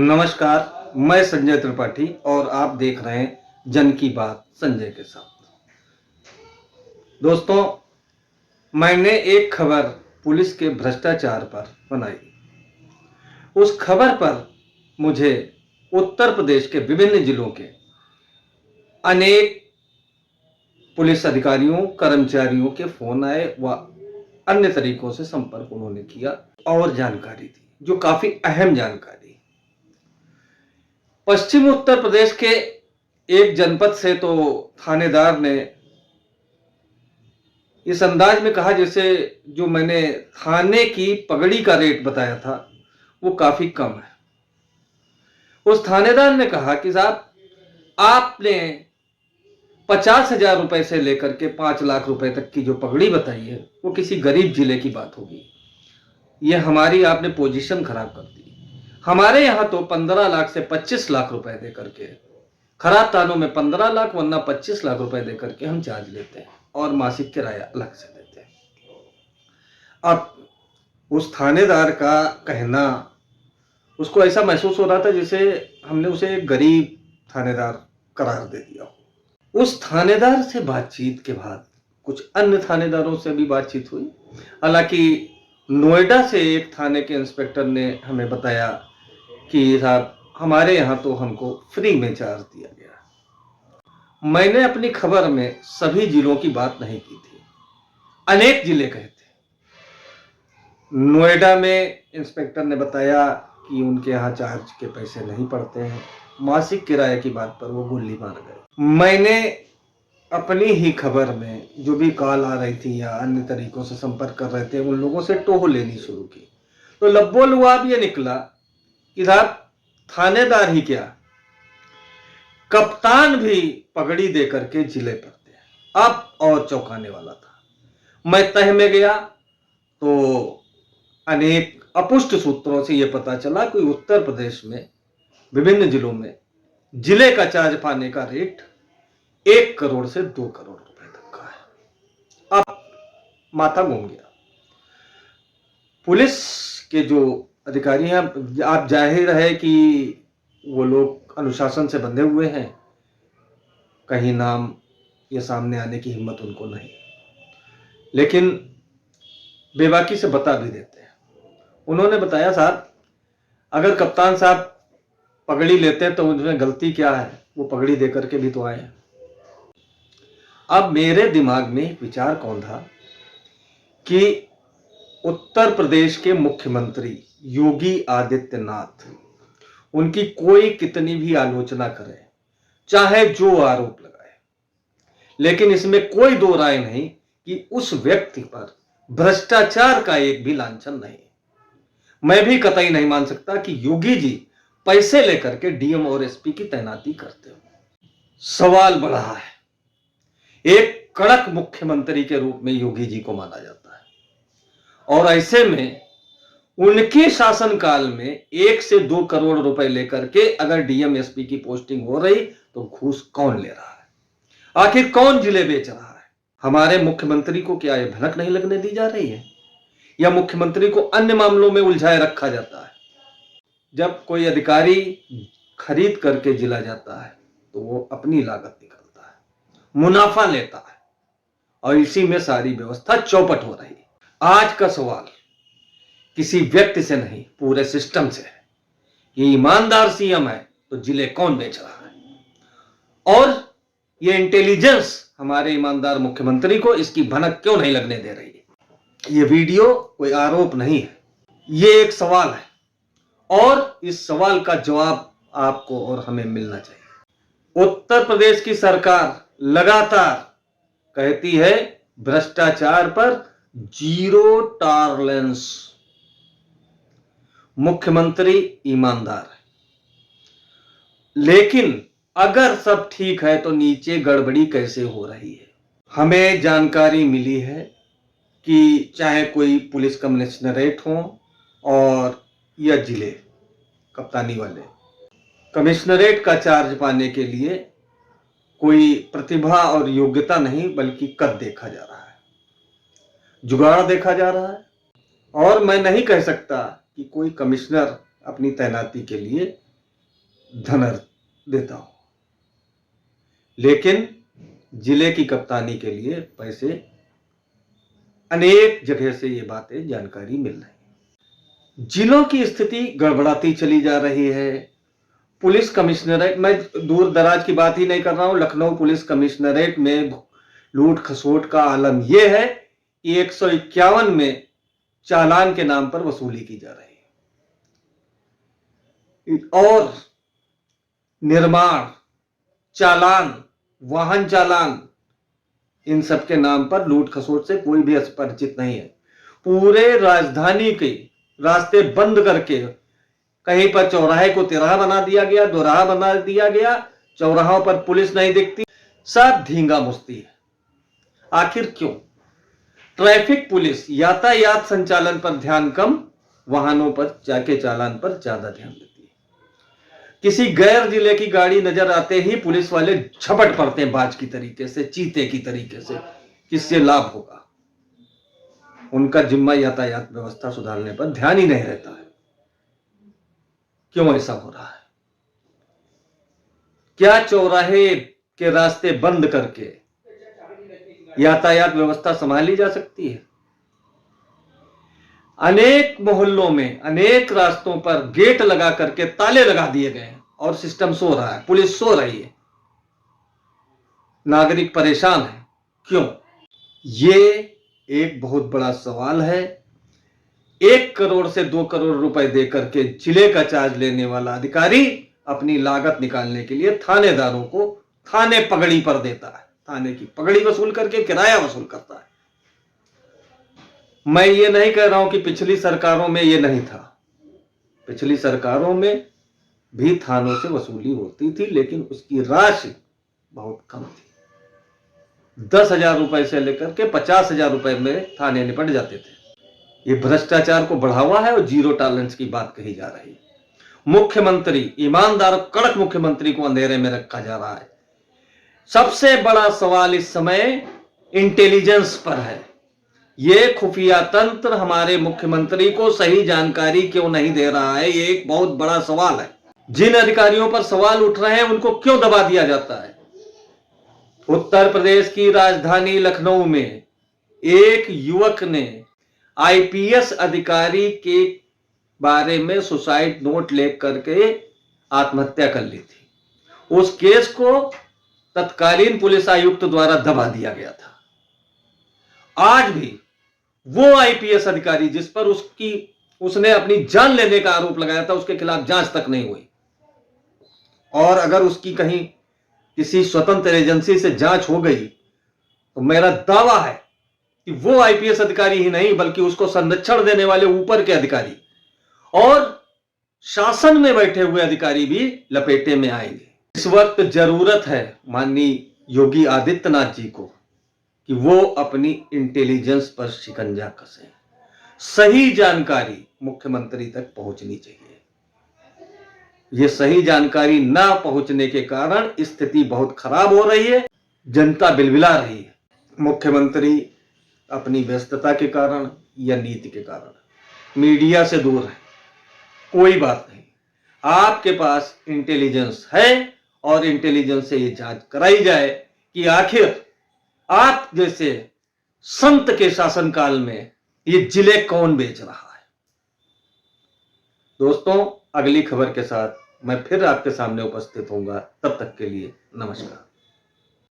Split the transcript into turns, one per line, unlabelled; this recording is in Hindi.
नमस्कार, मैं संजय त्रिपाठी और आप देख रहे हैं जन की बात संजय के साथ। दोस्तों, मैंने एक खबर पुलिस के भ्रष्टाचार पर बनाई। उस खबर पर मुझे उत्तर प्रदेश के विभिन्न जिलों के अनेक पुलिस अधिकारियों, कर्मचारियों के फोन आए व अन्य तरीकों से संपर्क उन्होंने किया और जानकारी दी, जो काफी अहम जानकारी। पश्चिम उत्तर प्रदेश के एक जनपद से तो थानेदार ने इस अंदाज में कहा जैसे जो मैंने थाने की पगड़ी का रेट बताया था वो काफी कम है। उस थानेदार ने कहा कि साहब, आपने 50,000 रुपए से लेकर के 5 लाख रुपए तक की जो पगड़ी बताई है वो किसी गरीब जिले की बात होगी। ये हमारी आपने पोजीशन खराब कर दी। हमारे यहां तो 15 लाख से 25 लाख रुपए दे करके, खराब थानों में 15 लाख वरना 25 लाख रुपए दे करके हम चार्ज लेते हैं और मासिक किराया अलग से देते हैं। अब उस थानेदार का कहना, उसको ऐसा महसूस हो रहा था जैसे हमने उसे एक गरीब थानेदार करार दे दिया हो। उस थानेदार से बातचीत के बाद कुछ अन्य थानेदारों से भी बातचीत हुई। हालांकि नोएडा से एक थाने के इंस्पेक्टर ने हमें बताया कि साहब, हमारे यहां तो हमको फ्री में चार्ज दिया गया। मैंने अपनी खबर में सभी जिलों की बात नहीं की थी, अनेक जिले कहे थे। नोएडा में इंस्पेक्टर ने बताया कि उनके यहाँ चार्ज के पैसे नहीं पड़ते हैं। मासिक किराए की बात पर वो गोली मार गए। मैंने अपनी ही खबर में जो भी कॉल आ रही थी या अन्य तरीकों से संपर्क कर रहे थे उन लोगों से टोह लेनी शुरू की, तो लब्बो लुआब ये निकला कि साहब, थानेदार ही क्या, कप्तान भी पगड़ी दे करके जिले पड़ते हैं। अब और चौंकाने वाला था। मैं तह में गया तो अनेक अपुष्ट सूत्रों से यह पता चला कि उत्तर प्रदेश में विभिन्न जिलों में जिले का चार्ज पाने का रेट 1 करोड़ से 2 करोड़ रुपए तक का है। अब माथा घूम गया। पुलिस के जो अधिकारी हैं, आप जाहिर है कि वो लोग अनुशासन से बंधे हुए हैं, कहीं नाम ये सामने आने की हिम्मत उनको नहीं, लेकिन बेबाकी से बता भी देते हैं। उन्होंने बताया, साहब, अगर कप्तान साहब पगड़ी लेते हैं तो उनमें गलती क्या है, वो पगड़ी देकर के भी तो आए। अब मेरे दिमाग में एक विचार कौन था कि उत्तर प्रदेश के मुख्यमंत्री योगी आदित्यनाथ, उनकी कोई कितनी भी आलोचना करे, चाहे जो आरोप लगाए, लेकिन इसमें कोई दो राय नहीं कि उस व्यक्ति पर भ्रष्टाचार का एक भी लांछन नहीं। मैं भी कतई नहीं मान सकता कि योगी जी पैसे लेकर के डीएम और एसपी की तैनाती करते हो। सवाल बढ़ा है। एक कड़क मुख्यमंत्री के रूप में योगी जी को माना जाता है और ऐसे में उनके शासनकाल में 1 से 2 करोड़ रुपए लेकर के अगर डीएम एसपी की पोस्टिंग हो रही तो घूस कौन ले रहा है? आखिर कौन जिले बेच रहा है? हमारे मुख्यमंत्री को क्या यह भनक नहीं लगने दी जा रही है या मुख्यमंत्री को अन्य मामलों में उलझाए रखा जाता है? जब कोई अधिकारी खरीद करके जिला जाता है तो वो अपनी लागत निकालता है, मुनाफा लेता है और इसी में सारी व्यवस्था चौपट हो रही है। आज का सवाल किसी व्यक्ति से नहीं, पूरे सिस्टम से है कि ईमानदार सीएम है तो जिले कौन बेच रहा है, और ये इंटेलिजेंस हमारे ईमानदार मुख्यमंत्री को इसकी भनक क्यों नहीं लगने दे रही है? ये वीडियो कोई आरोप नहीं है, ये एक सवाल है और इस सवाल का जवाब आपको और हमें मिलना चाहिए। उत्तर प्रदेश की सरकार लगातार कहती है भ्रष्टाचार पर जीरो टॉलरेंस, मुख्यमंत्री ईमानदार है, लेकिन अगर सब ठीक है तो नीचे गड़बड़ी कैसे हो रही है? हमें जानकारी मिली है कि चाहे कोई पुलिस कमिश्नरेट हो और या जिले कप्तानी वाले, कमिश्नरेट का चार्ज पाने के लिए कोई प्रतिभा और योग्यता नहीं बल्कि कद देखा जा रहा है, जुगाड़ देखा जा रहा है। और मैं नहीं कह सकता कि कोई कमिश्नर अपनी तैनाती के लिए धन देता हूं, लेकिन जिले की कप्तानी के लिए पैसे अनेक जगह से ये बातें जानकारी मिल रही है। जिलों की स्थिति गड़बड़ाती चली जा रही है। पुलिस कमिश्नरेट, मैं दूर दराज की बात ही नहीं कर रहा हूं, लखनऊ पुलिस कमिश्नरेट में लूट खसोट का आलम यह है कि 151 में चालान के नाम पर वसूली की जा रही है और निर्माण चालान, वाहन चालान, इन सब के नाम पर लूट खसोट से कोई भी अपरिचित नहीं है। पूरे राजधानी के रास्ते बंद करके कहीं पर चौराहे को तिराहा बना दिया गया, दोराहा बना दिया गया, चौराहों पर पुलिस नहीं दिखती, सब धींगा मुश्ती है। आखिर क्यों? ट्रैफिक पुलिस यातायात संचालन पर ध्यान कम, वाहनों पर जाके चालान पर ज्यादा ध्यान देती है। किसी गैर जिले की गाड़ी नजर आते ही पुलिस वाले झपट पड़ते हैं बाज की तरीके से, चीते की तरीके से, किससे लाभ होगा। उनका जिम्मा यातायात व्यवस्था सुधारने पर ध्यान ही नहीं रहता है। क्यों ऐसा हो रहा है? क्या चौराहे के रास्ते बंद करके यातायात व्यवस्था संभाली जा सकती है? अनेक मोहल्लों में, अनेक रास्तों पर गेट लगा करके ताले लगा दिए गए हैं और सिस्टम सो रहा है, पुलिस सो रही है, नागरिक परेशान है। क्यों? ये एक बहुत बड़ा सवाल है। 1 करोड़ से 2 करोड़ रुपए देकर के जिले का चार्ज लेने वाला अधिकारी अपनी लागत निकालने के लिए थानेदारों को थाने पगड़ी पर देता है, थाने की पगड़ी वसूल करके किराया वसूल करता है। मैं ये नहीं कह रहा हूं कि पिछली सरकारों में ये नहीं था, पिछली सरकारों में भी थानों से वसूली होती थी, लेकिन उसकी राशि बहुत कम थी। 10,000 रुपए से लेकर के 50,000 रुपए में थाने निपट जाते थे। ये भ्रष्टाचार को बढ़ावा है और जीरो टॉलरेंस की बात कही जा रही है। मुख्यमंत्री, ईमानदार कड़क मुख्यमंत्री को अंधेरे में रखा जा रहा है। सबसे बड़ा सवाल इस समय इंटेलिजेंस पर है। ये खुफिया तंत्र हमारे मुख्यमंत्री को सही जानकारी क्यों नहीं दे रहा है, ये एक बहुत बड़ा सवाल है। जिन अधिकारियों पर सवाल उठ रहे हैं उनको क्यों दबा दिया जाता है? उत्तर प्रदेश की राजधानी लखनऊ में एक युवक ने आईपीएस अधिकारी के बारे में सुसाइड नोट लिख करके आत्महत्या कर ली थी। उस केस को तत्कालीन पुलिस आयुक्त द्वारा दबा दिया गया था। आज भी वो आईपीएस अधिकारी जिस पर उसने अपनी जान लेने का आरोप लगाया था, उसके खिलाफ जांच तक नहीं हुई। और अगर उसकी कहीं किसी स्वतंत्र एजेंसी से जांच हो गई तो मेरा दावा है कि वो आईपीएस अधिकारी ही नहीं बल्कि उसको संरक्षण देने वाले ऊपर के अधिकारी और शासन में बैठे हुए अधिकारी भी लपेटे में आएंगे। इस वक्त जरूरत है माननीय योगी आदित्यनाथ जी को कि वो अपनी इंटेलिजेंस पर शिकंजा कसें। सही जानकारी मुख्यमंत्री तक पहुंचनी चाहिए। ये सही जानकारी ना पहुंचने के कारण स्थिति बहुत खराब हो रही है, जनता बिलबिला रही है। मुख्यमंत्री अपनी व्यस्तता के कारण या नीति के कारण मीडिया से दूर है, कोई बात नहीं। आपके पास इंटेलिजेंस है और इंटेलिजेंस से ये जांच कराई जाए कि आखिर आप जैसे संत के शासनकाल में ये जिले कौन बेच रहा है। दोस्तों, अगली खबर के साथ मैं फिर आपके सामने उपस्थित होऊंगा। तब तक के लिए नमस्कार।